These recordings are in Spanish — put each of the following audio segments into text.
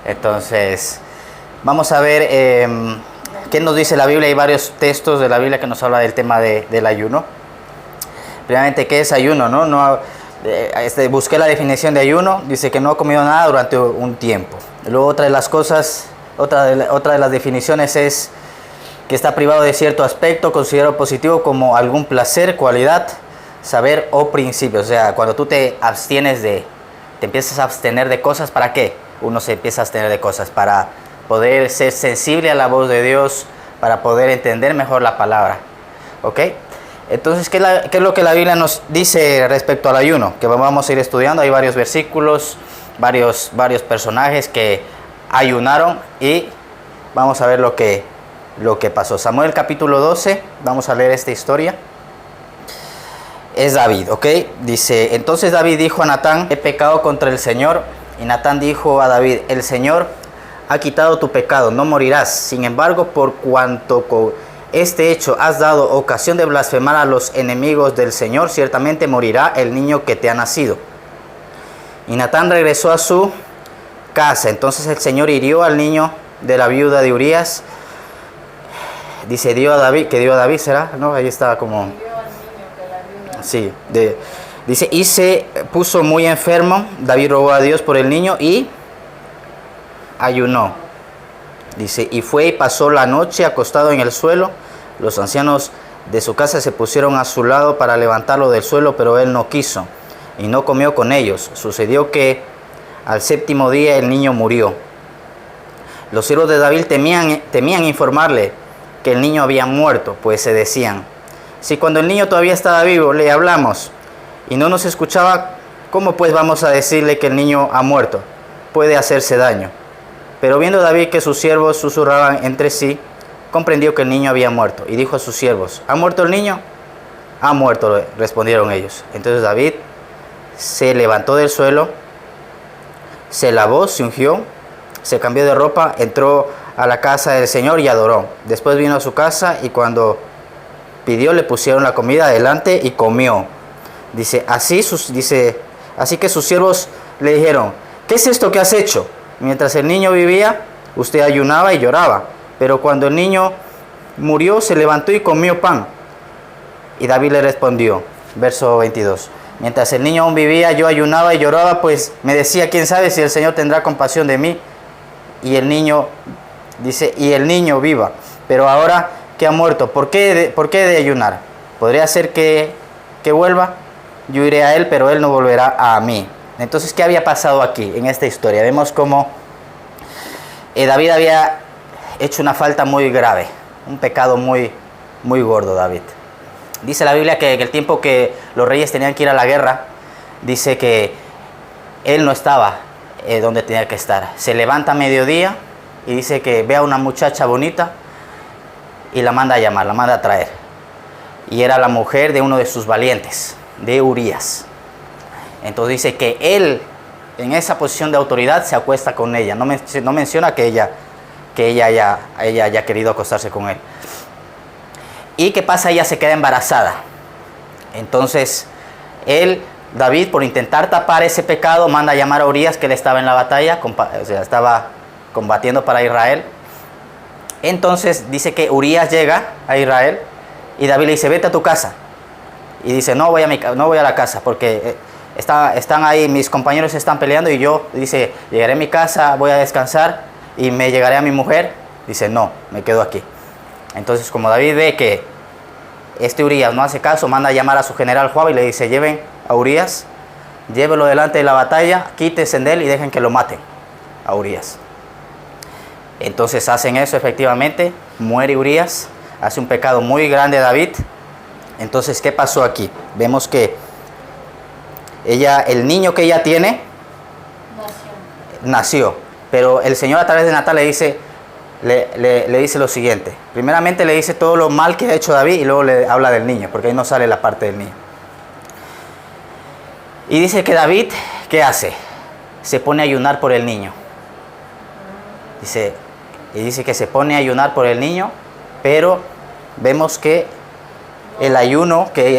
Entonces, vamos a ver qué nos dice la Biblia. Hay varios textos de la Biblia que nos habla del tema del ayuno. Primeramente, ¿qué es ayuno? Busqué la definición de ayuno. Dice que no ha comido nada durante un tiempo. Luego otra de las cosas, otra de las definiciones es que está privado de cierto aspecto considerado positivo como algún placer, cualidad, saber o principio. O sea, cuando tú te empiezas a abstener de cosas, ¿para qué? Uno se empieza a abstener de cosas para poder ser sensible a la voz de Dios, para poder entender mejor la palabra. ¿Ok? Entonces, ¿qué es lo que la Biblia nos dice respecto al ayuno? Que vamos a ir estudiando. Hay varios versículos, varios personajes que ayunaron y vamos a ver lo que pasó. Samuel capítulo 12, vamos a leer esta historia. Es David, ¿ok? Dice, entonces David dijo a Natán, he pecado contra el Señor. Y Natán dijo a David, el Señor ha quitado tu pecado, no morirás. Sin embargo, por cuanto con este hecho has dado ocasión de blasfemar a los enemigos del Señor, ciertamente morirá el niño que te ha nacido. Y Natán regresó a su casa. Entonces el Señor hirió al niño de la viuda de Urías. Dice, dio a David, ¿será? No, ahí estaba como... Sí, dice, y se puso muy enfermo. David rogó a Dios por el niño y ayunó. Dice, y fue y pasó la noche acostado en el suelo. Los ancianos de su casa se pusieron a su lado para levantarlo del suelo, pero él no quiso y no comió con ellos. Sucedió que al séptimo día el niño murió. Los siervos de David temían informarle que el niño había muerto, pues se decían, si cuando el niño todavía estaba vivo le hablamos y no nos escuchaba, ¿cómo pues vamos a decirle que el niño ha muerto? Puede hacerse daño. Pero viendo David que sus siervos susurraban entre sí, comprendió que el niño había muerto y dijo a sus siervos, ¿ha muerto el niño? Ha muerto, respondieron ellos. Entonces David se levantó del suelo, se lavó, se ungió, se cambió de ropa, entró a la casa del Señor y adoró. Después vino a su casa y cuando pidió le pusieron la comida adelante y comió. Dice, así que sus siervos le dijeron, ¿qué es esto que has hecho? Mientras el niño vivía, usted ayunaba y lloraba, pero cuando el niño murió se levantó y comió pan. Y David le respondió, verso 22, mientras el niño aún vivía, yo ayunaba y lloraba, pues me decía, ¿quién sabe si el Señor tendrá compasión de mí? Y el niño, dice, y el niño viva, pero ahora que ha muerto, ¿por qué he de ayunar? ¿Podría ser que vuelva? Yo iré a él, pero él no volverá a mí. Entonces, ¿qué había pasado aquí en esta historia? Vemos cómo David había hecho una falta muy grave, un pecado muy, muy gordo, David. Dice la Biblia que en el tiempo que los reyes tenían que ir a la guerra, dice que él no estaba donde tenía que estar. Se levanta a mediodía y dice que ve a una muchacha bonita y la manda a llamar, la manda a traer. Y era la mujer de uno de sus valientes, de Urías. Entonces dice que él, en esa posición de autoridad, se acuesta con ella. No menciona que ella haya querido acostarse con él. ¿Y qué pasa? Ella se queda embarazada. Entonces, David, por intentar tapar ese pecado, manda a llamar a Urías, que él estaba en la batalla, estaba combatiendo para Israel. Entonces, dice que Urías llega a Israel y David le dice, vete a tu casa. Y dice, no voy a la casa porque están ahí, mis compañeros están peleando y yo, dice, llegaré a mi casa, voy a descansar y me llegaré a mi mujer. Dice, no, me quedo aquí. Entonces, como David ve que Urías no hace caso, manda a llamar a su general Joab y le dice, lleven a Urías, llévelo delante de la batalla, quítense de él y dejen que lo maten a Urías. Entonces hacen eso efectivamente, muere Urías, hace un pecado muy grande David. Entonces, ¿qué pasó aquí? Vemos que el niño que ella tiene, nació. Pero el Señor a través de Natán le dice lo siguiente. Primeramente le dice todo lo mal que ha hecho David y luego le habla del niño, porque ahí no sale la parte del niño. Y dice que David, ¿qué hace? Se pone a ayunar por el niño. Dice que se pone a ayunar por el niño, pero vemos que el ayuno que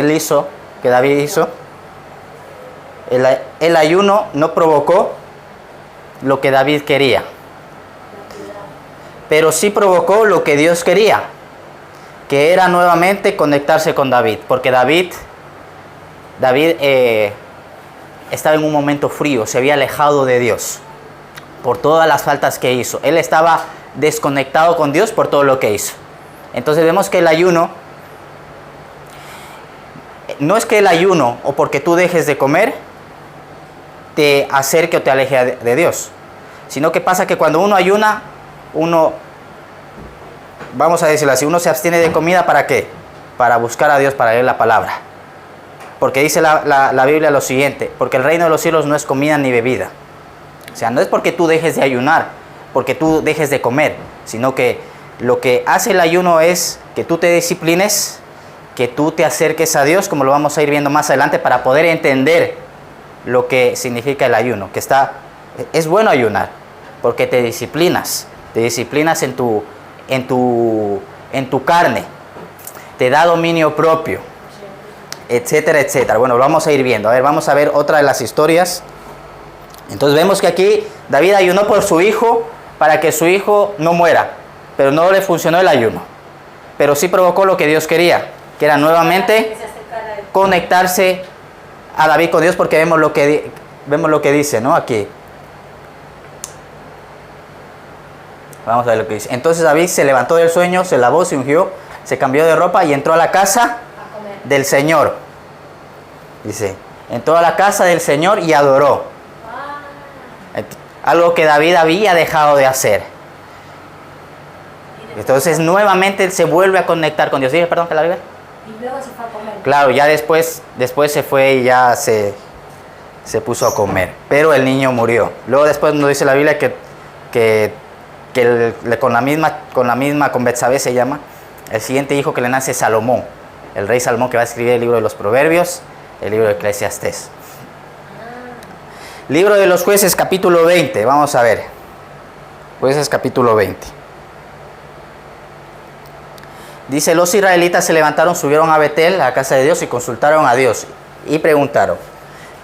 David hizo, el ayuno no provocó lo que David quería. pero sí provocó lo que Dios quería, que era nuevamente conectarse con David, porque David estaba en un momento frío, se había alejado de Dios por todas las faltas que hizo. Él estaba desconectado con Dios por todo lo que hizo. Entonces vemos que el ayuno, no es que el ayuno o porque tú dejes de comer te acerque o te aleje de Dios, sino que pasa que cuando uno ayuna, vamos a decirlo así, uno se abstiene de comida, ¿para qué? Para buscar a Dios, para leer la palabra. Porque dice la Biblia lo siguiente: porque el reino de los cielos no es comida ni bebida. O sea, no es porque tú dejes de ayunar, porque tú dejes de comer, sino que lo que hace el ayuno es que tú te disciplines, que tú te acerques a Dios, como lo vamos a ir viendo más adelante, para poder entender lo que significa el ayuno. Es bueno ayunar, porque te disciplinas en tu carne, te da dominio propio, etcétera, etcétera. Bueno, lo vamos a ir viendo. A ver, vamos a ver otra de las historias. Entonces vemos que aquí David ayunó por su hijo para que su hijo no muera, pero no le funcionó el ayuno. Pero sí provocó lo que Dios quería, que era nuevamente conectarse a David con Dios, porque vemos lo que dice, ¿no? Aquí. Vamos a ver lo que dice. Entonces David se levantó del sueño, se lavó, se ungió, se cambió de ropa y entró a la casa del Señor. Dice, entró a la casa del Señor y adoró. Algo que David había dejado de hacer. Entonces nuevamente él se vuelve a conectar con Dios. ¿Sí? Perdón, que la Biblia. Y luego se fue a comer. Claro, ya después se fue y ya se puso a comer. Pero el niño murió. Luego después nos dice la Biblia que con Betsabé se llama, el siguiente hijo que le nace es Salomón, el rey Salomón, que va a escribir el libro de los Proverbios, el libro de Eclesiastés. Libro de los Jueces, capítulo 20, vamos a ver. Jueces, capítulo 20. Dice, los israelitas se levantaron, subieron a Betel, a la casa de Dios, y consultaron a Dios. Y preguntaron,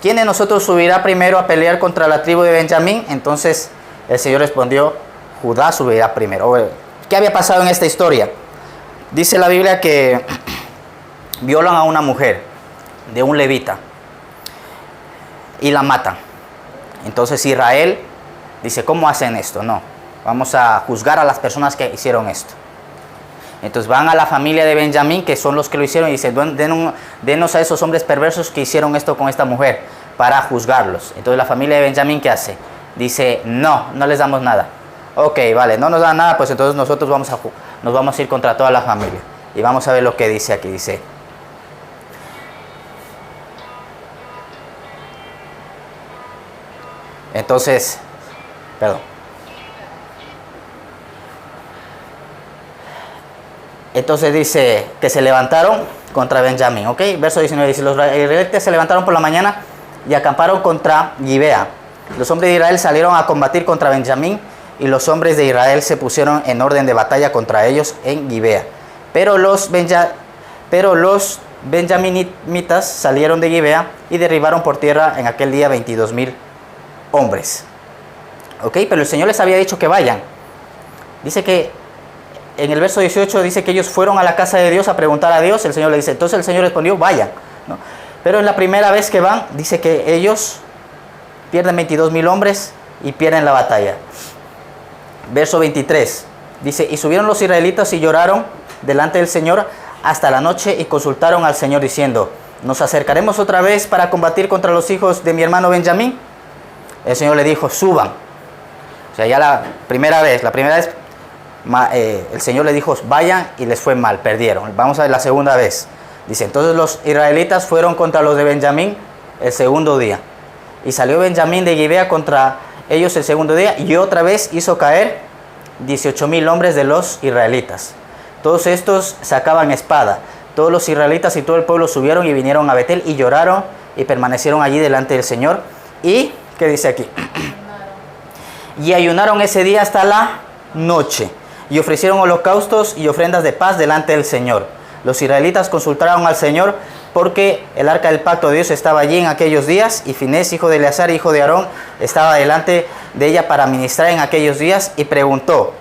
¿quién de nosotros subirá primero a pelear contra la tribu de Benjamín? Entonces el Señor respondió, Judá subirá primero. ¿Qué había pasado en esta historia? Dice la Biblia que violan a una mujer de un levita y la matan. Entonces Israel dice, ¿cómo hacen esto? No, vamos a juzgar a las personas que hicieron esto. Entonces van a la familia de Benjamín, que son los que lo hicieron, y dicen, denos a esos hombres perversos que hicieron esto con esta mujer, para juzgarlos. Entonces la familia de Benjamín, ¿qué hace? Dice, no les damos nada. Ok, vale, no nos dan nada, pues entonces nosotros nos vamos a ir contra toda la familia. Y vamos a ver lo que dice aquí, dice. Entonces dice que se levantaron contra Benjamín, ¿ok? Verso 19 dice, los israelitas se levantaron por la mañana y acamparon contra Gibea. Los hombres de Israel salieron a combatir contra Benjamín y los hombres de Israel se pusieron en orden de batalla contra ellos en Gibea. Pero los benjaminitas salieron de Gibea y derribaron por tierra en aquel día 22,000 hombres. ¿Ok? Pero el Señor les había dicho que vayan. Dice que en el verso 18 dice que ellos fueron a la casa de Dios a preguntar a Dios. El Señor le dice, entonces el Señor respondió, vayan, ¿no? Pero en la primera vez que van, dice que ellos pierden 22,000 hombres y pierden la batalla. Verso 23 dice, y subieron los israelitas y lloraron delante del Señor hasta la noche y consultaron al Señor diciendo, ¿nos acercaremos otra vez para combatir contra los hijos de mi hermano Benjamín? El Señor le dijo, suban. O sea, ya la primera vez el Señor le dijo, vayan, y les fue mal, perdieron. Vamos a ver la segunda vez. Dice, entonces los israelitas fueron contra los de Benjamín el segundo día. Y salió Benjamín de Gibea contra ellos el segundo día, y otra vez hizo caer 18,000 hombres de los israelitas. Todos estos sacaban espada. Todos los israelitas y todo el pueblo subieron y vinieron a Betel y lloraron y permanecieron allí delante del Señor. Y, ¿qué dice aquí? Y ayunaron ese día hasta la noche y ofrecieron holocaustos y ofrendas de paz delante del Señor. Los israelitas consultaron al Señor porque el arca del pacto de Dios estaba allí en aquellos días, y Finés, hijo de Eleazar, hijo de Aarón, estaba delante de ella para ministrar en aquellos días, y preguntó,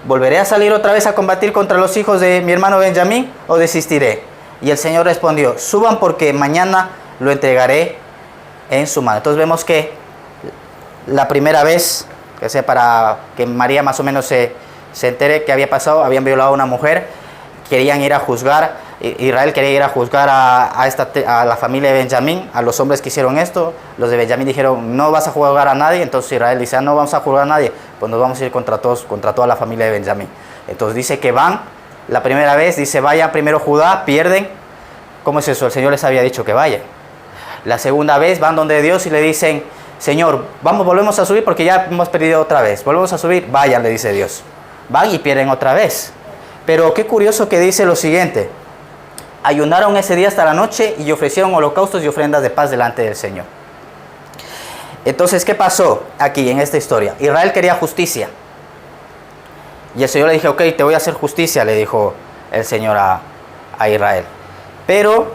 ¿volveré a salir otra vez a combatir contra los hijos de mi hermano Benjamín o desistiré? Y el Señor respondió, suban porque mañana lo entregaré en su mano. Entonces vemos que la primera vez, que sea para que María más o menos se entere qué había pasado, habían violado a una mujer, querían ir a juzgar, Israel quería ir a juzgar a la familia de Benjamín, a los hombres que hicieron esto. Los de Benjamín dijeron, no vas a juzgar a nadie. Entonces Israel dice, no vamos a juzgar a nadie, pues nos vamos a ir contra toda la familia de Benjamín. Entonces dice que van, la primera vez dice, vayan primero Judá, pierden. ¿Cómo es eso? El Señor les había dicho que vayan. La segunda vez van donde Dios y le dicen, Señor, volvemos a subir porque ya hemos perdido otra vez. Volvemos a subir, vayan, le dice Dios. Van y pierden otra vez. Pero qué curioso que dice lo siguiente. Ayunaron ese día hasta la noche y ofrecieron holocaustos y ofrendas de paz delante del Señor. Entonces, ¿qué pasó aquí en esta historia? Israel quería justicia. Y el Señor le dijo, ok, te voy a hacer justicia, le dijo el Señor a Israel. Pero,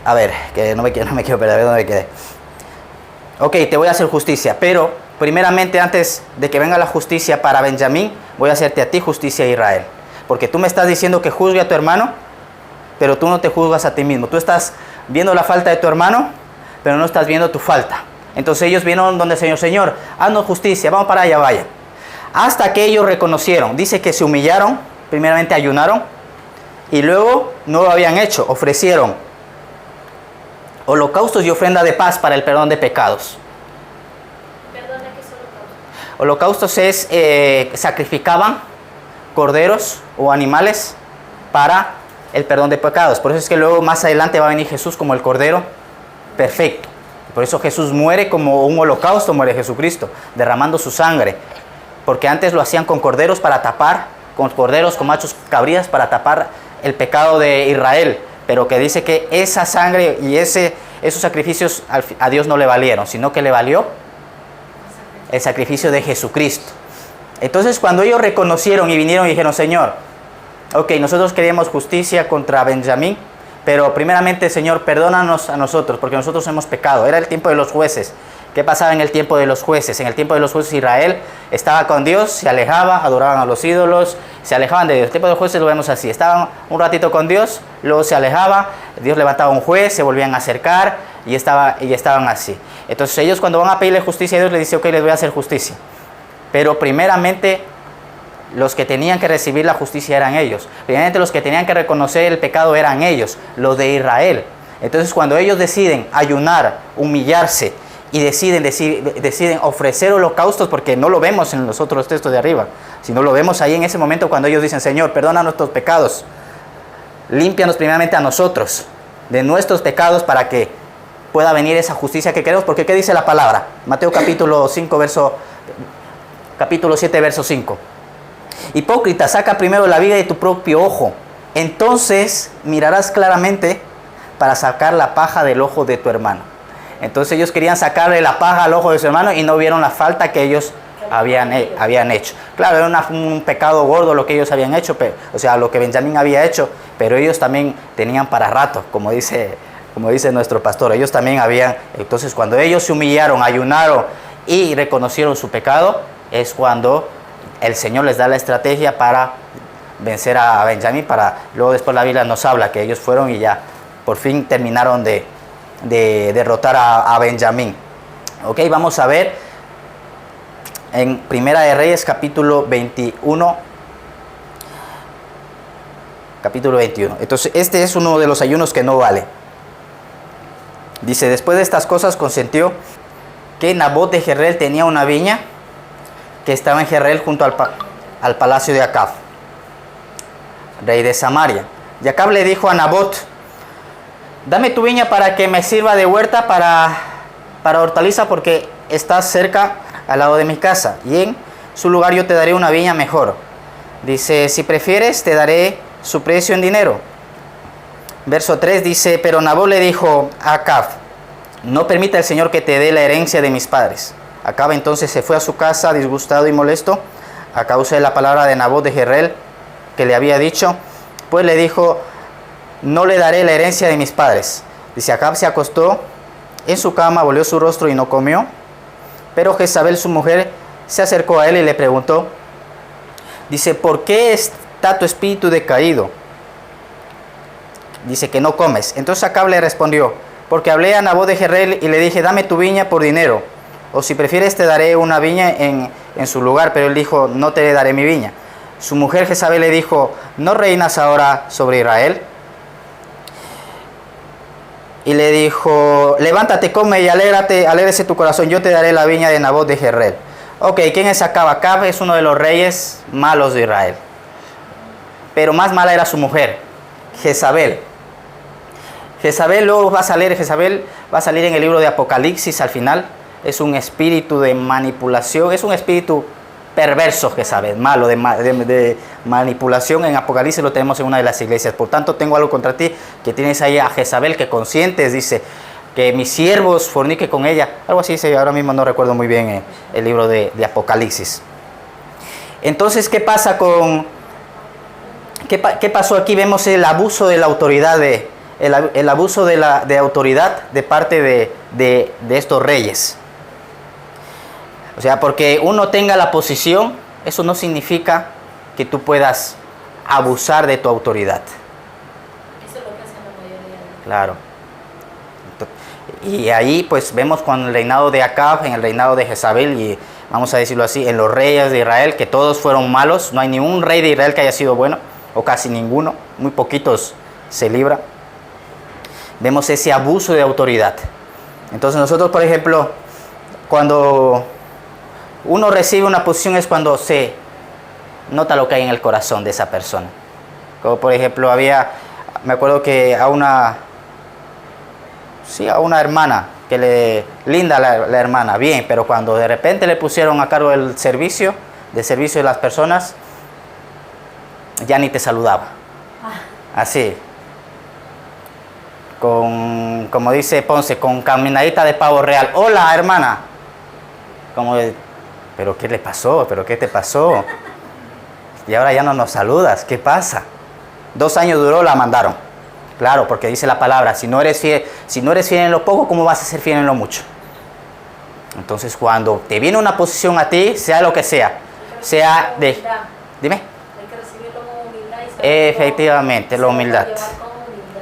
a ver, que no me quiero perder, ¿dónde me quedé? Ok, te voy a hacer justicia, pero primeramente antes de que venga la justicia para Benjamín, voy a hacerte a ti justicia a Israel. Porque tú me estás diciendo que juzgue a tu hermano, pero tú no te juzgas a ti mismo. Tú estás viendo la falta de tu hermano, pero no estás viendo tu falta. Entonces ellos vinieron donde el Señor, Señor, haznos justicia, vamos para allá, vaya. Hasta que ellos reconocieron, dice que se humillaron, primeramente ayunaron, y luego no lo habían hecho, ofrecieron holocaustos y ofrenda de paz para el perdón de pecados. Perdona, ¿qué es holocausto? Holocaustos es, sacrificaban corderos o animales para el perdón de pecados. Por eso es que luego más adelante va a venir Jesús como el cordero perfecto. Por eso Jesús muere como un holocausto, muere Jesucristo, derramando su sangre. Porque antes lo hacían con corderos para tapar, con corderos, con machos cabrías para tapar el pecado de Israel. Pero que dice que esa sangre y esos sacrificios a Dios no le valieron, sino que le valió el sacrificio de Jesucristo. Entonces cuando ellos reconocieron y vinieron y dijeron, Señor, ok, nosotros queríamos justicia contra Benjamín, pero primeramente, Señor, perdónanos a nosotros, porque nosotros hemos pecado. Era el tiempo de los jueces. ¿Qué pasaba en el tiempo de los jueces? En el tiempo de los jueces Israel estaba con Dios, se alejaba, adoraban a los ídolos, se alejaban de Dios. El tiempo de los jueces lo vemos así. Estaban un ratito con Dios, luego se alejaba, Dios levantaba un juez, se volvían a acercar y estaban así. Entonces ellos cuando van a pedirle justicia a Dios, le dice, ok, les voy a hacer justicia. Pero primeramente los que tenían que recibir la justicia eran ellos. Primeramente los que tenían que reconocer el pecado eran ellos, los de Israel. Entonces cuando ellos deciden ayunar, humillarse y deciden ofrecer holocaustos, porque no lo vemos en los otros textos de arriba, sino lo vemos ahí en ese momento cuando ellos dicen, Señor, perdona nuestros pecados, límpianos primeramente a nosotros de nuestros pecados para que pueda venir esa justicia que queremos. Porque ¿qué dice la palabra? Mateo capítulo 7, verso 5. Hipócrita, saca primero la viga de tu propio ojo, entonces mirarás claramente para sacar la paja del ojo de tu hermano. Entonces ellos querían sacarle la paja al ojo de su hermano y no vieron la falta que ellos habían hecho. Claro, era un pecado gordo lo que ellos habían hecho, o sea, lo que Benjamín había hecho, pero ellos también tenían para rato, como dice nuestro pastor. Ellos también habían, entonces cuando ellos se humillaron, ayunaron y reconocieron su pecado, es cuando el Señor les da la estrategia para vencer a Benjamín. Luego después la Biblia nos habla que ellos fueron y ya por fin terminaron de derrotar a Benjamín. Ok, vamos a ver en Primera de Reyes capítulo 21. Capítulo 21. Entonces este es uno de los ayunos que no vale. Dice, después de estas cosas consintió que Nabot de Jezreel tenía una viña que estaba en Jezreel junto al palacio de Acab, rey de Samaria. Y Acab le dijo a Nabot, dame tu viña para que me sirva de huerta para hortaliza, porque está cerca al lado de mi casa, y en su lugar yo te daré una viña mejor. Dice, si prefieres te daré su precio en dinero. Verso 3 dice, pero Nabot le dijo a Acab, no permita el Señor que te dé la herencia de mis padres. Acab entonces se fue a su casa disgustado y molesto a causa de la palabra de Nabot de Jezreel que le había dicho. Pues le dijo, no le daré la herencia de mis padres. Dice, Acab se acostó en su cama, volvió su rostro y no comió. Pero Jezabel, su mujer, se acercó a él y le preguntó, dice, ¿por qué está tu espíritu decaído? Dice que no comes. Entonces Acab le respondió, porque hablé a Nabot de Jezreel y le dije, dame tu viña por dinero, o si prefieres te daré una viña en su lugar. Pero él dijo, no te daré mi viña. Su mujer Jezabel le dijo, ¿no reinas ahora sobre Israel? Y le dijo, levántate, come y alégrese tu corazón, yo te daré la viña de Nabot de Jezreel. Ok, ¿quién es Acab? Acab es uno de los reyes malos de Israel. Pero más mala era su mujer, Jezabel. Jezabel luego Jezabel va a salir en el libro de Apocalipsis al final. Es un espíritu de manipulación, es un espíritu perverso, Jezabel, malo, de manipulación. En Apocalipsis lo tenemos en una de las iglesias. Por tanto, tengo algo contra ti, que tienes ahí a Jezabel, que consientes, dice, que mis siervos forniquen con ella. Algo así dice, ahora mismo no recuerdo muy bien el libro de Apocalipsis. Entonces, ¿qué pasa ¿qué pasó aquí? Vemos el abuso de la autoridad, el abuso de autoridad de parte de estos reyes. O sea, porque uno tenga la posición, eso no significa que tú puedas abusar de tu autoridad. Eso es lo que hacen la mayoría. Claro. Y ahí pues vemos con el reinado de Acab, en el reinado de Jezabel y vamos a decirlo así, en los reyes de Israel, que todos fueron malos. No hay ningún rey de Israel que haya sido bueno, o casi ninguno. Muy poquitos se libra. Vemos ese abuso de autoridad. Entonces nosotros, por ejemplo, cuando uno recibe una posición es cuando se nota lo que hay en el corazón de esa persona. Como por ejemplo me acuerdo que a una hermana, linda la hermana, bien, pero cuando de repente le pusieron a cargo del servicio de las personas, ya ni te saludaba. Así. Como dice Ponce, con caminadita de pavo real. Hola, hermana. ¿Pero qué le pasó? ¿Pero qué te pasó? Y ahora ya no nos saludas. ¿Qué pasa? 2 años duró, la mandaron. Claro, porque dice la palabra, si no eres fiel en lo poco, ¿cómo vas a ser fiel en lo mucho? Entonces, cuando te viene una posición a ti, sea lo que sea Dime. Hay que recibirlo con humildad y Efectivamente, la humildad.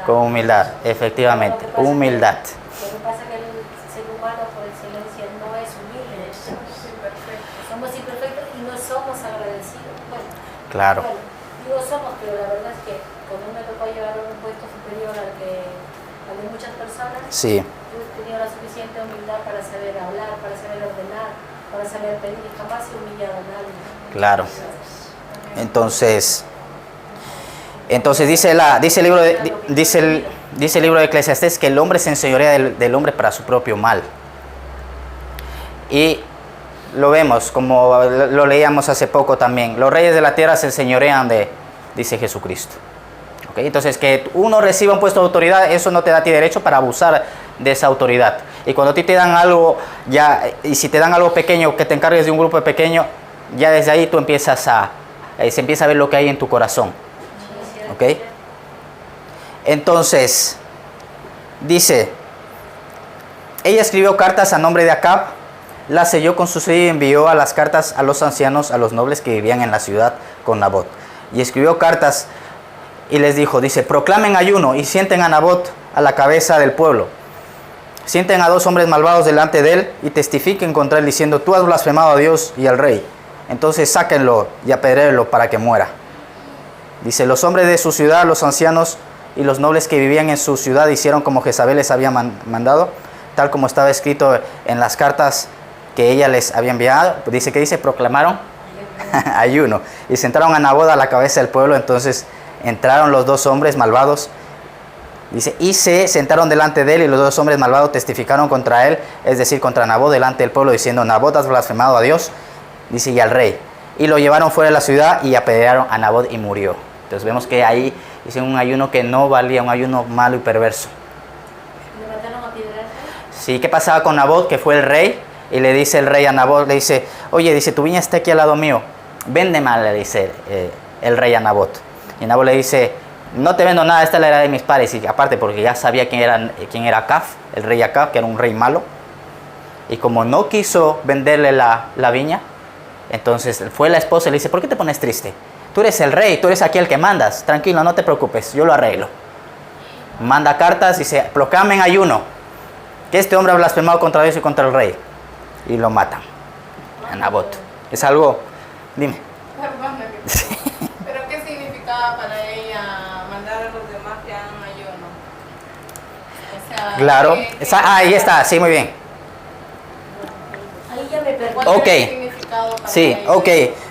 Con humildad, efectivamente, humildad. Lo que pasa es que el ser humano por excelencia no es humilde. Somos imperfectos y no somos agradecidos. Claro. Digo somos, pero la verdad es que cuando me tocó llevar un puesto superior al de muchas personas, sí, yo he tenido la suficiente humildad para saber hablar, para saber ordenar, para saber pedir, y jamás he humillado a nadie. Claro. Entonces dice el libro de Eclesiastés que el hombre se enseñorea del hombre para su propio mal. Y lo vemos, como lo leíamos hace poco también. Los reyes de la tierra se enseñorean dice Jesucristo. ¿Okay? Entonces, que uno reciba un puesto de autoridad, eso no te da a ti derecho para abusar de esa autoridad. Y cuando a ti te dan algo, y si te dan algo pequeño, que te encargues de un grupo pequeño, ya desde ahí tú se empieza a ver lo que hay en tu corazón. ¿Ok? Entonces, dice, ella escribió cartas a nombre de Acab, las selló con su sello y envió a las cartas a los ancianos, a los nobles que vivían en la ciudad con Nabot. Y escribió cartas y les dijo, dice, proclamen ayuno y sienten a Nabot a la cabeza del pueblo. Sienten a 2 hombres malvados delante de él y testifiquen contra él diciendo, tú has blasfemado a Dios y al rey. Entonces sáquenlo y apedréenlo para que muera. Dice, los hombres de su ciudad, los ancianos y los nobles que vivían en su ciudad hicieron como Jezabel les había mandado, tal como estaba escrito en las cartas que ella les había enviado. Dice, proclamaron ayuno y sentaron a Nabot a la cabeza del pueblo. Entonces entraron los 2 hombres malvados, dice, y se sentaron delante de él y los 2 hombres malvados testificaron contra él, es decir, contra Nabot delante del pueblo, diciendo, Nabot has blasfemado a Dios, dice, y al rey. Y lo llevaron fuera de la ciudad y apedrearon a Nabot y murió. Entonces vemos que ahí hicieron un ayuno que no valía, un ayuno malo y perverso. ¿Le mataron a piedras? Sí, ¿qué pasaba con Nabot, que fue el rey? Y le dice el rey a Nabot, le dice, oye, dice, tu viña está aquí al lado mío, véndeme, le dice el rey a Nabot. Y Nabot le dice, no te vendo nada, esta es la heredad de mis padres. Y aparte porque ya sabía quién era Acab, el rey Acab, que era un rey malo. Y como no quiso venderle la viña, entonces fue la esposa y le dice, ¿por qué te pones triste? Tú eres el rey, tú eres aquí el que mandas. Tranquilo, no te preocupes, yo lo arreglo. Manda cartas y dice, proclamen ayuno, que este hombre ha blasfemado contra Dios y contra el rey. Y lo matan. A Nabot. Es algo, dime. Perdóname. ¿Pero qué significaba para ella mandar a los demás que hagan ayuno? O sea, Claro. Ahí está, sí, muy bien. Ahí ya me perdí. ¿cuál Ok. era el significado para Sí, ella? ok.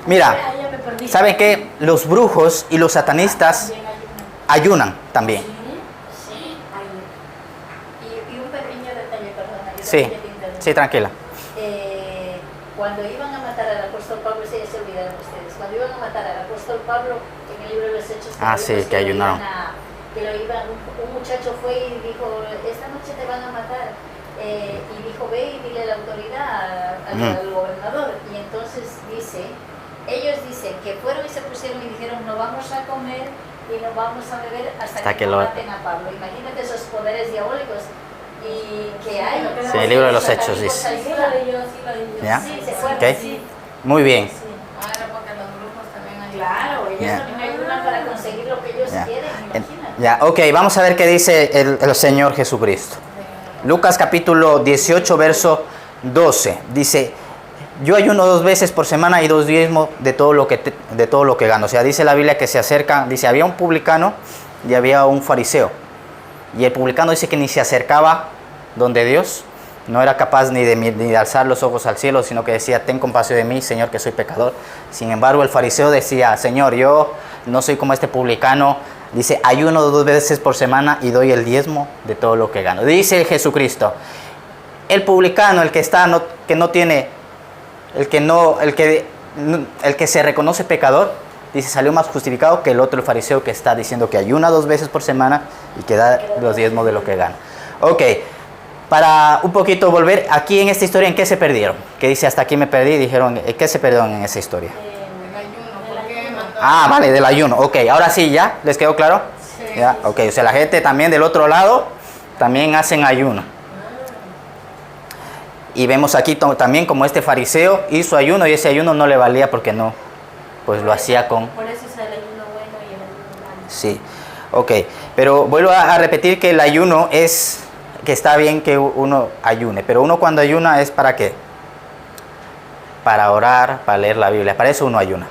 Mira, Ahí ya me perdí. ¿saben qué? Los brujos y los satanistas También ayunan. ayunan también. Sí, ayunan. Y un pequeño detalle, perdona. yo Sí, también te interrumpo. sí, tranquila. Cuando iban a matar al apóstol Pablo, sí, ya se olvidaron ustedes, cuando iban a matar al apóstol Pablo, en el libro de los Hechos, Sí, que ayunaron. un muchacho fue y dijo, esta noche te van a matar, y dijo, ve y dile a la autoridad, al gobernador, y entonces ellos dicen que fueron y se pusieron y dijeron, no vamos a comer y no vamos a beber hasta que no maten a Pablo. Imagínate esos poderes diabólicos y que hay. Sí, el libro de los Hechos dice. Sí, lo leí yo, sí lo leí yo. ¿Ya? Sí, se acuerda, Ok. sí. Muy bien. Sí. Ah, era porque los brujos también ayunan. Claro, ellos Ya. también ayudan para conseguir lo que ellos Ya. quieren, imagínate. Ya, ok, vamos a ver qué dice el Señor Jesucristo. Lucas capítulo 18, verso 12. Dice, yo ayuno 2 veces por semana y 2 diezmos de todo lo que gano. O sea, dice la Biblia que se acerca, dice, había un publicano y había un fariseo. Y el publicano dice que ni se acercaba donde Dios, no era capaz ni de alzar los ojos al cielo, sino que decía, ten compasión de mí, Señor, que soy pecador. Sin embargo, el fariseo decía, Señor, yo no soy como este publicano. Dice, ayuno 2 veces por semana y doy el diezmo de todo lo que gano. Dice Jesucristo, el publicano, el que se reconoce pecador, dice, salió más justificado que el otro, el fariseo, que está diciendo que ayuna 2 veces por semana y que da los diezmos de lo que gana. Ok, para un poquito volver, aquí en esta historia, ¿en qué se perdieron? Que dice, hasta aquí me perdí, dijeron, ¿en qué se perdieron en esa historia? El ayuno, ¿por qué mandó? Vale, del ayuno. Ok, ahora sí, ¿ya? ¿Les quedó claro? Sí. ¿Ya? Ok, o sea, la gente también del otro lado también hacen ayuno. Y vemos aquí también como este fariseo hizo ayuno y ese ayuno no le valía porque no, pues lo hacía con... Por eso es el ayuno bueno y el ayuno malo. Sí, ok. Pero vuelvo a repetir que el ayuno es, que está bien que uno ayune, pero uno cuando ayuna es ¿para qué? Para orar, para leer la Biblia, para eso uno ayuna.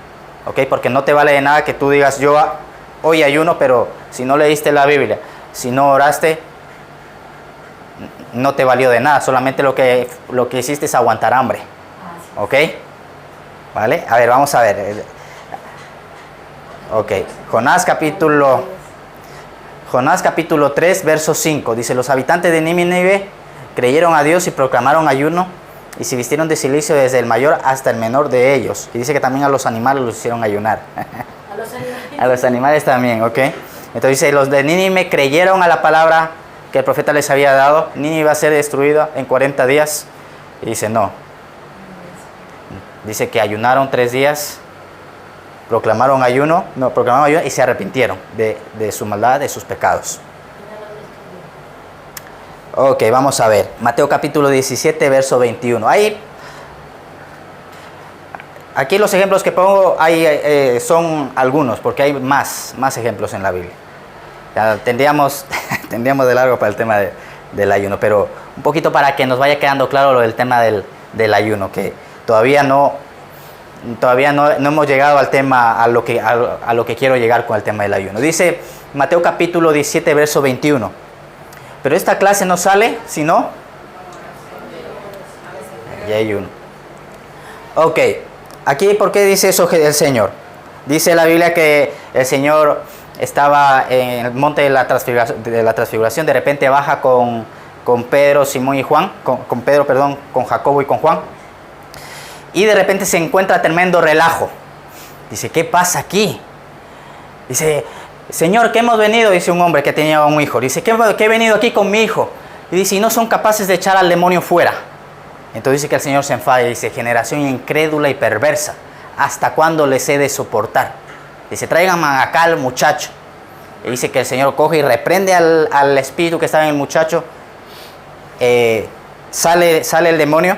¿Ok? Porque no te vale de nada que tú digas, yo hoy ayuno, pero si no leíste la Biblia, si no oraste, no te valió de nada, solamente lo que hiciste es aguantar hambre. Sí. ¿Ok? ¿Vale? A ver, vamos a ver. Ok, Jonás capítulo 3, verso 5. Dice, los habitantes de Nínive creyeron a Dios y proclamaron ayuno y se vistieron de silicio desde el mayor hasta el menor de ellos. Y dice que también a los animales los hicieron ayunar. A los animales. A los animales también, ¿ok? Entonces dice, los de Nínive creyeron a la palabra que el profeta les había dado. Nínive va a ser destruida en 40 días. Y dice, no. Dice que ayunaron 3 días, proclamaron ayuno y se arrepintieron de su maldad, de sus pecados. Ok, vamos a ver. Mateo capítulo 17, verso 21. Aquí los ejemplos que pongo son algunos, porque hay más ejemplos en la Biblia. Ya tendríamos de largo para el tema del ayuno, pero un poquito para que nos vaya quedando claro lo del tema del ayuno, que todavía no hemos llegado al tema, a lo que quiero llegar con el tema del ayuno. Dice Mateo capítulo 17, verso 21. Pero esta clase no sale, sino y ayuno. Ok, aquí ¿por qué dice eso el Señor? Dice la Biblia que el Señor estaba en el monte de la transfiguración, de repente baja con Pedro, Simón y Juan, con Jacobo y con Juan. Y de repente se encuentra tremendo relajo. Dice, ¿qué pasa aquí? Dice, Señor, ¿qué hemos venido? Dice un hombre que tenía un hijo. Dice, ¿qué he venido aquí con mi hijo? Y dice, y no son capaces de echar al demonio fuera. Entonces dice que el Señor se enfada y dice, generación incrédula y perversa, ¿hasta cuándo les he de soportar? Dice, traigan acá al muchacho. Y dice que el Señor coge y reprende al espíritu que estaba en el muchacho. sale el demonio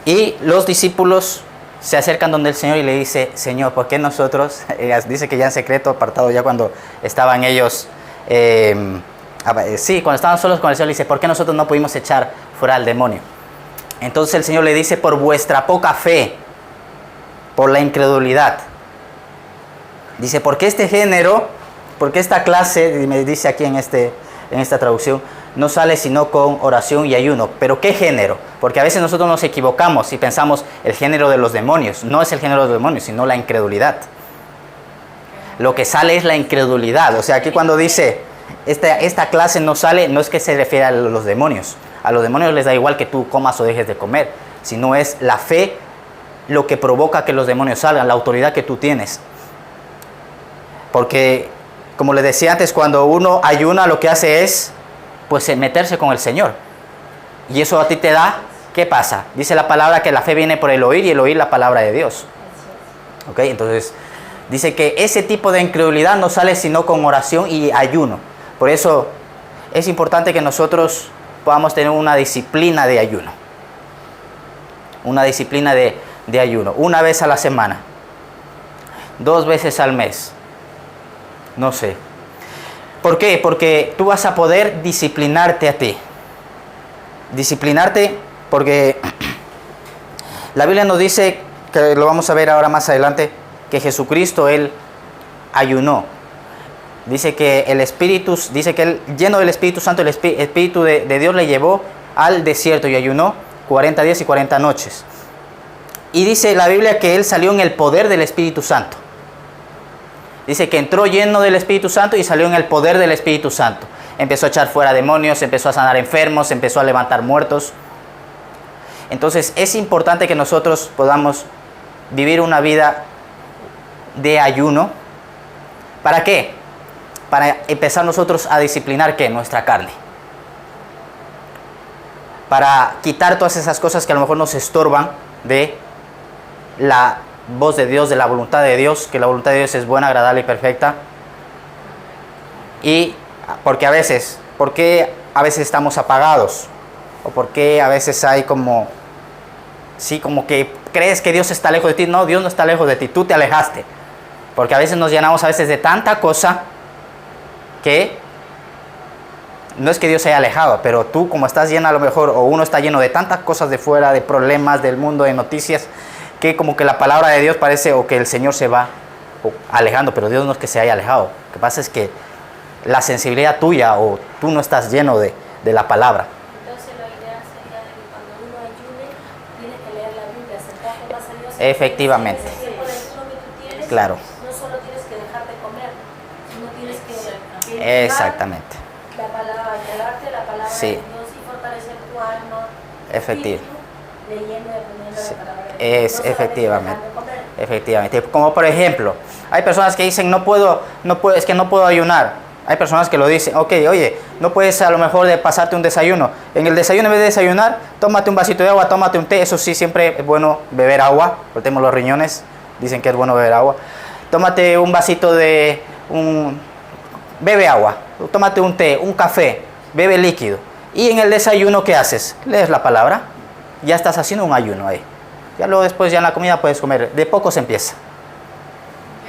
y los discípulos se acercan donde el Señor y le dice, Señor, ¿por qué nosotros? Dice que ya en secreto, apartado ya cuando estaban ellos, cuando estaban solos con el Señor, le dice, ¿por qué nosotros no pudimos echar fuera al demonio? Entonces el Señor le dice, por vuestra poca fe, por la incredulidad. Dice, porque este género, porque esta clase, me dice aquí en esta traducción, no sale sino con oración y ayuno. ¿Pero qué género? Porque a veces nosotros nos equivocamos y pensamos el género de los demonios. No es el género de los demonios, sino la incredulidad. Lo que sale es la incredulidad. O sea, aquí cuando dice, esta clase no sale, no es que se refiere a los demonios. A los demonios les da igual que tú comas o dejes de comer, sino es la fe lo que provoca que los demonios salgan, la autoridad que tú tienes. Porque, como les decía antes, cuando uno ayuna lo que hace es pues meterse con el Señor. Y eso a ti te da, ¿qué pasa? Dice la palabra que la fe viene por el oír y el oír la palabra de Dios. ¿Ok? Entonces, dice que ese tipo de incredulidad no sale sino con oración y ayuno. Por eso es importante que nosotros podamos tener una disciplina de ayuno. Una disciplina de ayuno. Una vez a la semana. 2 veces al mes. No sé. ¿Por qué? Porque tú vas a poder disciplinarte a ti. Disciplinarte porque la Biblia nos dice, que lo vamos a ver ahora más adelante, que Jesucristo, Él ayunó. Dice que el Espíritu, dice que Él, lleno del Espíritu Santo, el Espíritu de Dios le llevó al desierto y ayunó 40 días y 40 noches. Y dice la Biblia que Él salió en el poder del Espíritu Santo. Dice que entró lleno del Espíritu Santo y salió en el poder del Espíritu Santo. Empezó a echar fuera demonios, empezó a sanar enfermos, empezó a levantar muertos. Entonces es importante que nosotros podamos vivir una vida de ayuno. ¿Para qué? Para empezar nosotros a disciplinar, ¿qué? Nuestra carne. Para quitar todas esas cosas que a lo mejor nos estorban de la voz de Dios, de la voluntad de Dios, que la voluntad de Dios es buena, agradable y perfecta. Y porque a veces, ¿por qué a veces estamos apagados? O por qué a veces hay como, sí, como que crees que Dios está lejos de ti. No, Dios no está lejos de ti, tú te alejaste. Porque a veces nos llenamos a veces de tanta cosa que no es que Dios se haya alejado, pero tú como estás lleno a lo mejor, o uno está lleno de tantas cosas de fuera, de problemas, del mundo, de noticias, que como que la palabra de Dios parece o que el Señor se va alejando, pero Dios no es que se haya alejado. Lo que pasa es que la sensibilidad tuya o tú no estás lleno de la palabra. Entonces la idea sería de que cuando uno ayune, tiene que leer la Biblia, acercarte más a Dios. Efectivamente. Ese tiempo de ayuno que tú tienes, Claro. no solo tienes que dejar de comer, sino tienes que Exactamente. la palabra, llevarte la palabra Sí. de Dios y fortalecer tu alma, Efectivo. espíritu, leyendo y aprendiendo Sí. la palabra de Dios. Es No solamente efectivamente. dejar de comer. Efectivamente. Como por ejemplo, hay personas que dicen, es que no puedo ayunar. Hay personas que lo dicen, ok, oye, no puedes a lo mejor de pasarte un desayuno. En el desayuno, en vez de desayunar, tómate un vasito de agua, tómate un té. Eso sí, siempre es bueno beber agua. Cortemos los riñones, dicen que es bueno beber agua. Tómate un vasito bebe agua, tómate un té, un café, bebe líquido. Y en el desayuno, ¿qué haces? Lees la palabra, ya estás haciendo un ayuno ahí. Ya luego después, ya en la comida puedes comer. De poco se empieza.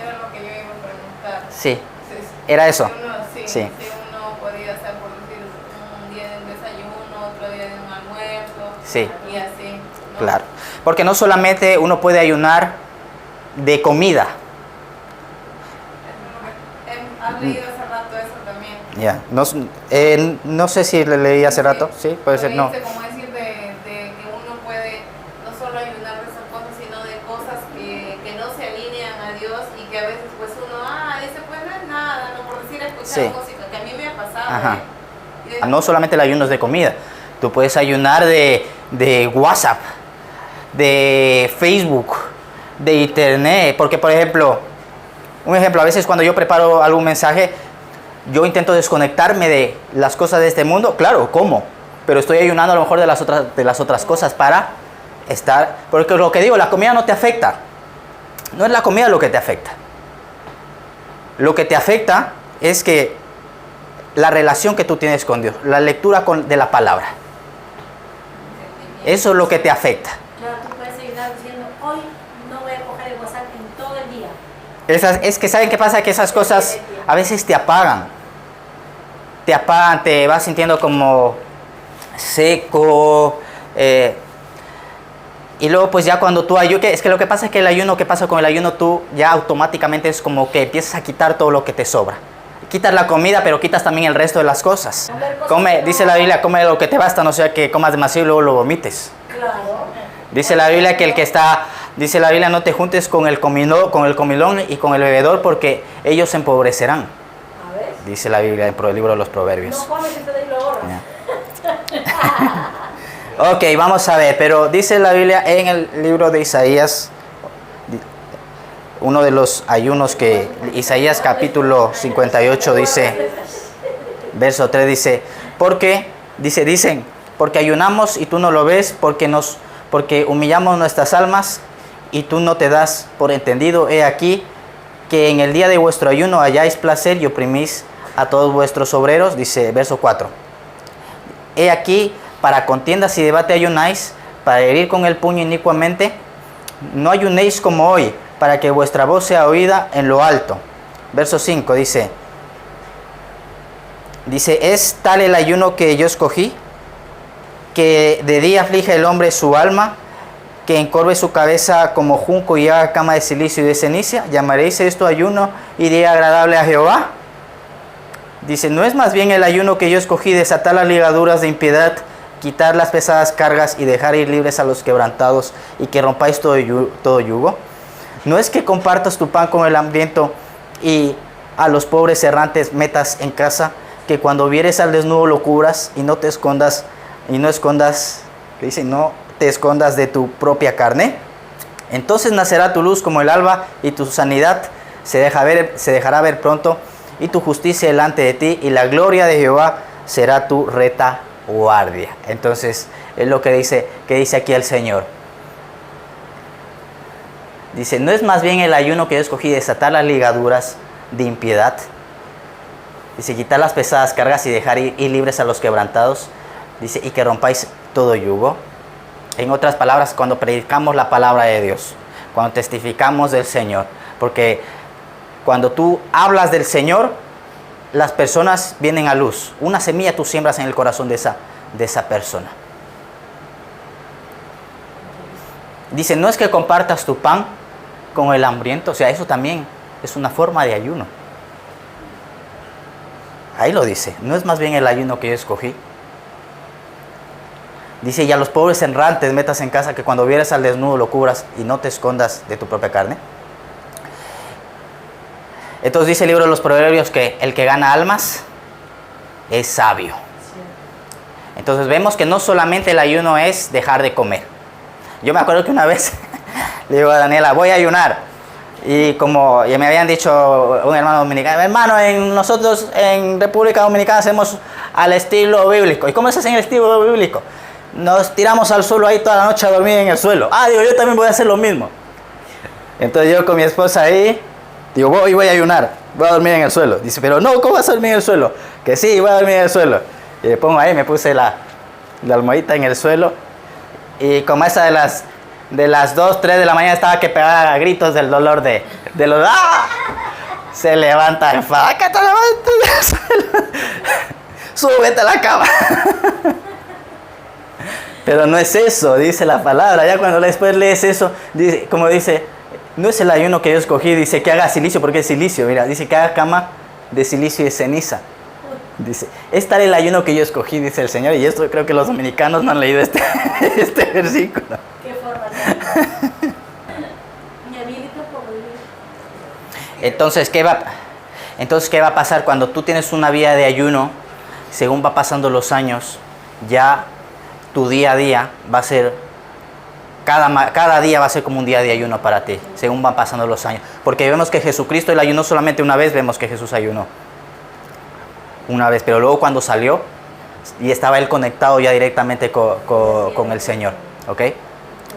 Era lo que yo iba a preguntar. Sí, era eso. Si Sí. uno podía hacer, por decir, un día de un desayuno, otro día de un almuerzo, Sí. y así, ¿no? Claro. Porque no solamente uno puede ayunar de comida. ¿Has leído hace rato eso también? Ya. No sé si le leí hace rato. Sí, puede ser, no. Dice, como decir, de que uno puede no solo ayunar de esas cosas, sino de cosas que no se alinean a Dios y que a veces pues uno, dice, pues no es nada, no, por decir, escuchar Sí. música, que a mí me ha pasado. Ajá. Y de- No solamente el ayuno es de comida. Tú puedes ayunar de WhatsApp, de Facebook, de Internet. Porque, por ejemplo, a veces cuando yo preparo algún mensaje, yo intento desconectarme de las cosas de este mundo. Claro, ¿cómo? Pero estoy ayunando a lo mejor de las otras cosas para estar... Porque lo que digo, la comida no te afecta. No es la comida lo que te afecta. Lo que te afecta es que la relación que tú tienes con Dios, la lectura de la palabra. Eso es lo que te afecta. Claro, tú puedes ayudar diciendo, hoy no voy a coger el WhatsApp en todo el día. Es que ¿saben qué pasa? Que esas cosas a veces te apagan. Te apagan, te vas sintiendo como seco. Y luego pues ya cuando tú ayunas, es que lo que pasa es que el ayuno, ¿qué pasa con el ayuno? Tú ya automáticamente es como que empiezas a quitar todo lo que te sobra. Quitas la comida, pero quitas también el resto de las cosas. Come, dice la Biblia, come lo que te basta, no sea que comas demasiado y luego lo vomites. Claro. Dice la Biblia que el que está, dice la Biblia, no te juntes con el comilón y con el bebedor porque ellos se empobrecerán. A ver. Dice la Biblia en el libro de los Proverbios. No comes y te doy lo ahorras. Ok, vamos a ver, pero dice la Biblia en el libro de Isaías, uno de los ayunos que Isaías capítulo 58 dice, verso 3 dice, porque ayunamos y tú no lo ves, porque humillamos nuestras almas y tú no te das por entendido. He aquí que en el día de vuestro ayuno halláis placer y oprimís a todos vuestros obreros, dice verso 4. He aquí, para contiendas y debate ayunáis, para herir con el puño inicuamente, no ayunéis como hoy, para que vuestra voz sea oída en lo alto. Verso 5 dice, es tal el ayuno que yo escogí, que de día aflige el hombre su alma, que encorve su cabeza como junco y haga cama de silicio y de ceniza. ¿Llamaréis esto ayuno y día agradable a Jehová? Dice, ¿no es más bien el ayuno que yo escogí desatar las ligaduras de impiedad, quitar las pesadas cargas y dejar ir libres a los quebrantados y que rompáis todo yugo? ¿No es que compartas tu pan con el hambriento y a los pobres errantes metas en casa, que cuando vieres al desnudo lo cubras y no te escondas, no te escondas de tu propia carne? Entonces nacerá tu luz como el alba y tu sanidad se dejará ver pronto y tu justicia delante de ti y la gloria de Jehová será tu retaguardia. Entonces es lo que dice aquí el Señor. Dice, ¿no es más bien el ayuno que yo escogí desatar las ligaduras de impiedad? Dice, quitar las pesadas cargas y dejar ir libres a los quebrantados. Dice, y que rompáis todo yugo. En otras palabras, cuando predicamos la palabra de Dios, cuando testificamos del Señor, porque cuando tú hablas del Señor, las personas vienen a luz. Una semilla tú siembras en el corazón de esa persona. Dice, no es que compartas tu pan con el hambriento, o sea, eso también es una forma de ayuno. Ahí lo dice, no es más bien el ayuno que yo escogí. Dice, y a los pobres errantes metas en casa, que cuando vieres al desnudo lo cubras y no te escondas de tu propia carne. Entonces dice el libro de los Proverbios que el que gana almas es sabio. Entonces vemos que no solamente el ayuno es dejar de comer. Yo me acuerdo que una vez le digo a Daniela, voy a ayunar. Y como ya me habían dicho un hermano dominicano, hermano, nosotros en República Dominicana hacemos al estilo bíblico. ¿Y cómo se hace en el estilo bíblico? Nos tiramos al suelo ahí toda la noche a dormir en el suelo. Digo, yo también voy a hacer lo mismo. Entonces yo con mi esposa ahí, digo, voy a ayunar, voy a dormir en el suelo. Dice, pero no, ¿cómo vas a dormir en el suelo? Que sí, voy a dormir en el suelo. Y le pongo ahí, me puse la almohadita en el suelo. Y como esa de las 2, 3 de la mañana estaba que pegaba gritos del dolor de los... ¡Ah! Se levanta enfadada. ¡Que te levantes! ¡Súbete a la cama! Pero no es eso, dice la palabra. Ya cuando después lees eso, dice, como dice, no es el ayuno que yo escogí, dice que haga silicio, porque es silicio, mira, dice que haga cama de silicio y de ceniza. Dice, es tal el ayuno que yo escogí, dice el Señor, y esto creo que los dominicanos no han leído este versículo. ¿Qué forma? Mi habilito por vivir. Entonces, ¿qué va a pasar cuando tú tienes una vida de ayuno? Según va pasando los años, ya tu día a día va a ser, cada día va a ser como un día de ayuno para ti, según van pasando los años. Porque vemos que Jesucristo, él ayunó solamente una vez, vemos que Jesús ayunó una vez, pero luego cuando salió, y estaba él conectado ya directamente con el Señor, ¿ok?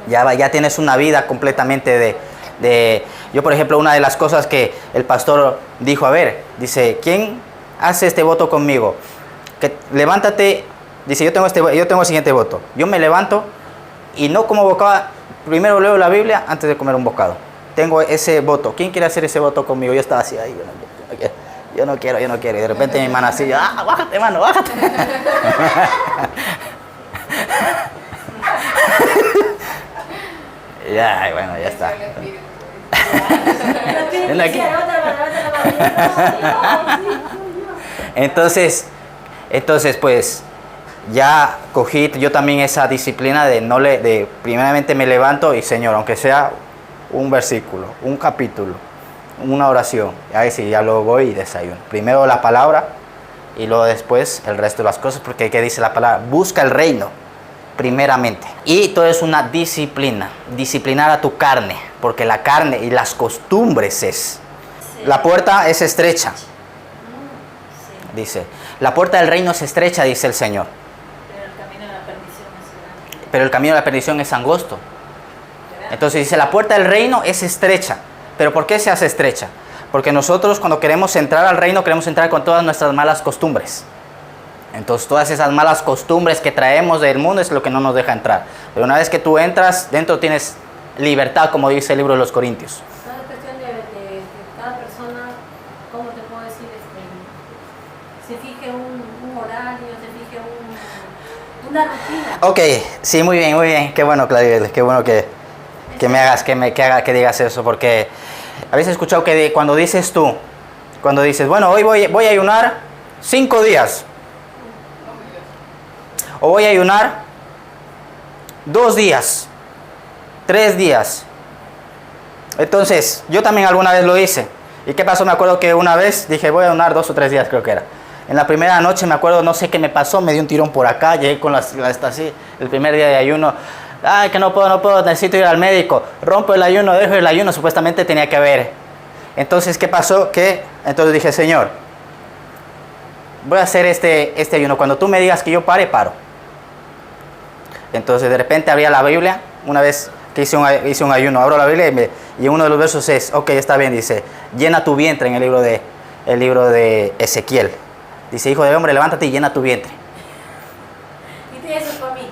Ya tienes una vida completamente de... Yo, por ejemplo, una de las cosas que el pastor dijo, dice, ¿quién hace este voto conmigo? Que levántate, dice, yo tengo el siguiente voto. Yo me levanto y no como bocado. Primero leo la Biblia antes de comer un bocado. Tengo ese voto. ¿Quién quiere hacer ese voto conmigo? Yo estaba así, ay, yo no quiero. Y de repente mi hermana así, bájate, mano, bájate. Ya, bueno, ya está. Entonces, pues, ya cogí yo también esa disciplina de primeramente me levanto y Señor, aunque sea un versículo, un capítulo, una oración, ahí sí, ya luego voy y desayuno. Primero la palabra y luego después el resto de las cosas, porque ¿qué dice la palabra? Busca el reino primeramente. Y todo es una disciplina, disciplinar a tu carne, porque la carne y las costumbres es. La puerta es estrecha, dice. La puerta del reino es estrecha, dice el Señor. Pero el camino de la perdición es angosto. Entonces dice, la puerta del reino es estrecha. ¿Pero por qué se hace estrecha? Porque nosotros cuando queremos entrar al reino, queremos entrar con todas nuestras malas costumbres. Entonces todas esas malas costumbres que traemos del mundo es lo que no nos deja entrar. Pero una vez que tú entras, dentro tienes libertad, como dice el libro de los Corintios. Todo es cuestión de cada persona, ¿cómo te puedo decir? Se fije un horario, se fije una rutina. Ok, sí, muy bien. Qué bueno, Claribel, qué bueno que me hagas, que digas eso, porque habéis escuchado que cuando dices, bueno, hoy voy a ayunar 5 días. O voy a ayunar 2 días, 3 días. Entonces, yo también alguna vez lo hice. ¿Y qué pasó? Me acuerdo que una vez dije, voy a ayunar 2 o 3 días, creo que era. En la primera noche me acuerdo, no sé qué me pasó, me dio un tirón por acá, llegué con así, el primer día de ayuno. Ay, que no puedo, necesito ir al médico. Rompo el ayuno, dejo el ayuno, supuestamente tenía que haber. Entonces, ¿qué pasó? Entonces dije, Señor, voy a hacer este ayuno. Cuando tú me digas que yo paro. Entonces de repente abría la Biblia, una vez que hice un ayuno, abro la Biblia y uno de los versos es, ok, está bien, dice, llena tu vientre en el libro de Ezequiel. Dice, hijo de hombre, levántate y llena tu vientre. Y eso es para mí.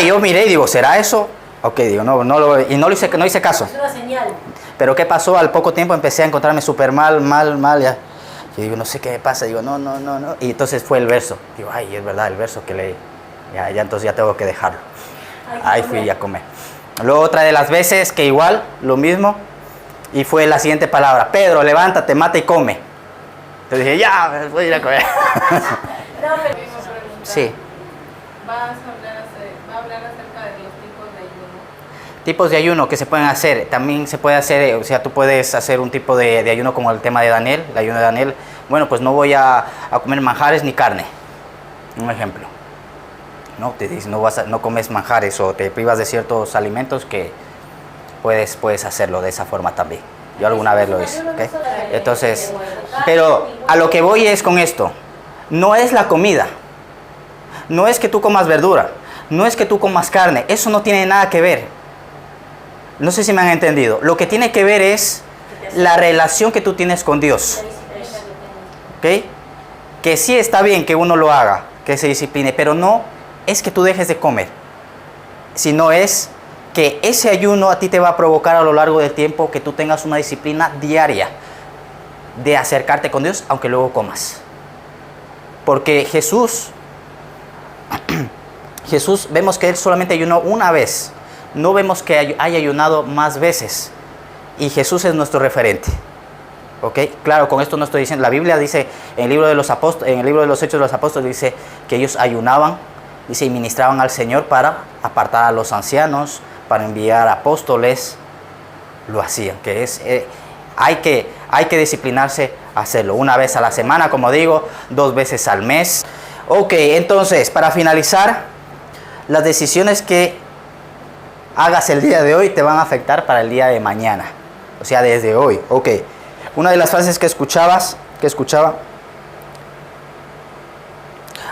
Yo miré y digo, ¿será eso? Ok, digo, no hice caso. Es una señal. Pero ¿qué pasó? Al poco tiempo empecé a encontrarme súper mal, ya. Yo digo, no sé qué me pasa, digo, no. Y entonces fue el verso. Digo, ay, es verdad, el verso que leí. Ya entonces ya tengo que dejarlo. Ahí fui a comer. Luego otra de las veces que igual, lo mismo, y fue la siguiente palabra, Pedro, levántate, mata y come. Entonces dije, ya, voy a ir a comer. Sí. Va a hablar acerca de los tipos de ayuno. Tipos de ayuno que se pueden hacer. También se puede hacer, o sea, tú puedes hacer un tipo de ayuno como el tema de Daniel, el ayuno de Daniel. Bueno, pues no voy a comer manjares ni carne. Un ejemplo. No, te dices, no comes manjares o te privas de ciertos alimentos que puedes hacerlo de esa forma también. Yo alguna vez lo hice, ¿ok? Entonces, pero a lo que voy es con esto. No es la comida. No es que tú comas verdura. No es que tú comas carne. Eso no tiene nada que ver. No sé si me han entendido. Lo que tiene que ver es la relación que tú tienes con Dios. ¿Ok? Que sí está bien que uno lo haga, que se discipline, pero no es que tú dejes de comer, sino es que ese ayuno a ti te va a provocar a lo largo del tiempo que tú tengas una disciplina diaria de acercarte con Dios, aunque luego comas. Porque Jesús, vemos que Él solamente ayunó una vez, no vemos que haya ayunado más veces, y Jesús es nuestro referente. ¿Ok? Claro, con esto no estoy diciendo, la Biblia dice, en el libro de los Hechos de los Apóstoles dice que ellos ayunaban, dice, y ministraban al Señor para apartar a los ancianos, para enviar apóstoles, lo hacían, que es, hay que disciplinarse a hacerlo, una vez a la semana, como digo, 2 veces al mes. Ok, entonces, para finalizar, las decisiones que hagas el día de hoy te van a afectar para el día de mañana, o sea, desde hoy. Ok, una de las frases que escuchaba,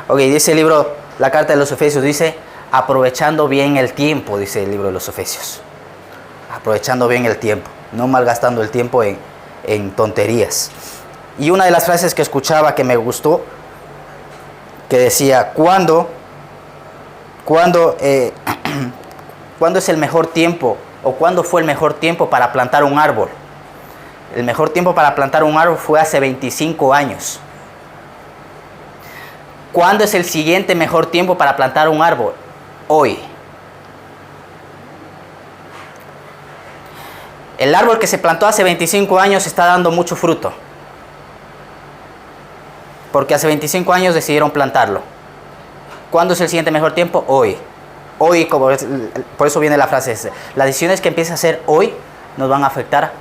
ok, dice el libro, la carta de los Efesios, dice, aprovechando bien el tiempo, dice el libro de los Efesios. Aprovechando bien el tiempo, no malgastando el tiempo en tonterías. Y una de las frases que escuchaba que me gustó, que decía, cuando ¿Cuándo, ¿cuándo es el mejor tiempo o cuándo fue el mejor tiempo para plantar un árbol? El mejor tiempo para plantar un árbol fue hace 25 años. ¿Cuándo es el siguiente mejor tiempo para plantar un árbol? Hoy. El árbol que se plantó hace 25 años está dando mucho fruto. Porque hace 25 años decidieron plantarlo. ¿Cuándo es el siguiente mejor tiempo? Hoy. Hoy, por eso viene la frase, las decisiones que empiezas a hacer hoy nos van a afectar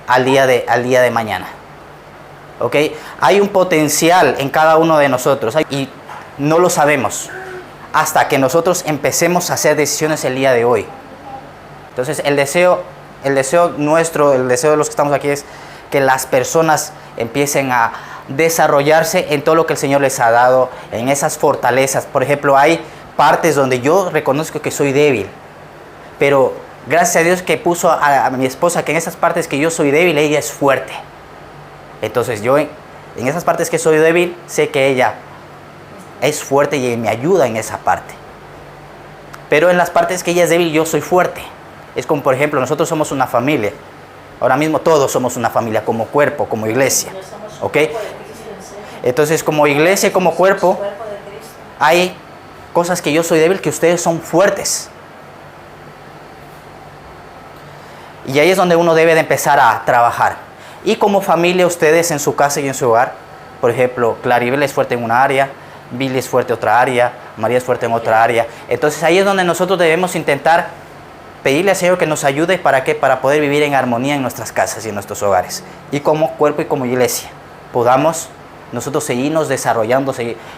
al día de mañana. ¿Ok? Hay un potencial en cada uno de nosotros y no lo sabemos hasta que nosotros empecemos a hacer decisiones el día de hoy. Entonces el deseo nuestro, el deseo de los que estamos aquí es que las personas empiecen a desarrollarse en todo lo que el Señor les ha dado, en esas fortalezas. Por ejemplo, hay partes donde yo reconozco que soy débil, pero gracias a Dios que puso a mi esposa que en esas partes que yo soy débil, ella es fuerte. Entonces yo en esas partes que soy débil, sé que ella es fuerte y me ayuda en esa parte. Pero en las partes que ella es débil, yo soy fuerte. Es como, por ejemplo, nosotros somos una familia. Ahora mismo todos somos una familia, como cuerpo, como iglesia. ¿Ok? Entonces, como iglesia, como cuerpo, hay cosas que yo soy débil, que ustedes son fuertes. Y ahí es donde uno debe de empezar a trabajar. Y como familia, ustedes en su casa y en su hogar, por ejemplo, Claribel es fuerte en una área, Billy es fuerte en otra área, María es fuerte en otra área. Entonces ahí es donde nosotros debemos intentar pedirle al Señor que nos ayude. ¿Para qué? Para poder vivir en armonía en nuestras casas y en nuestros hogares. Y como cuerpo y como iglesia, podamos nosotros seguirnos desarrollando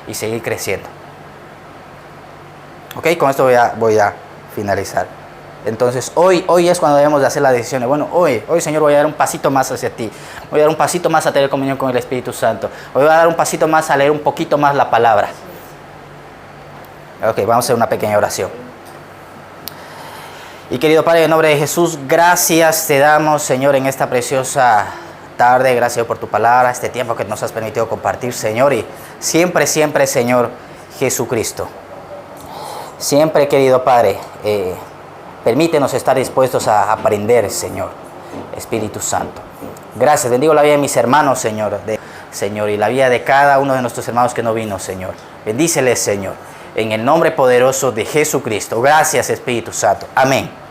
y seguir creciendo. Ok, con esto voy a finalizar. Entonces hoy es cuando debemos de hacer las decisiones. Bueno, hoy Señor, voy a dar un pasito más hacia ti. Voy a dar un pasito más a tener comunión con el Espíritu Santo. Hoy voy a dar un pasito más a leer un poquito más la palabra. Ok, vamos a hacer una pequeña oración. Y querido Padre, en nombre de Jesús, gracias te damos, Señor, en esta preciosa tarde. Gracias por tu palabra, este tiempo que nos has permitido compartir, Señor. Y siempre, Señor Jesucristo. Siempre, querido Padre, permítenos estar dispuestos a aprender, Señor, Espíritu Santo. Gracias, bendigo la vida de mis hermanos, Señor, y la vida de cada uno de nuestros hermanos que no vino, Señor. Bendíceles, Señor, en el nombre poderoso de Jesucristo. Gracias, Espíritu Santo. Amén.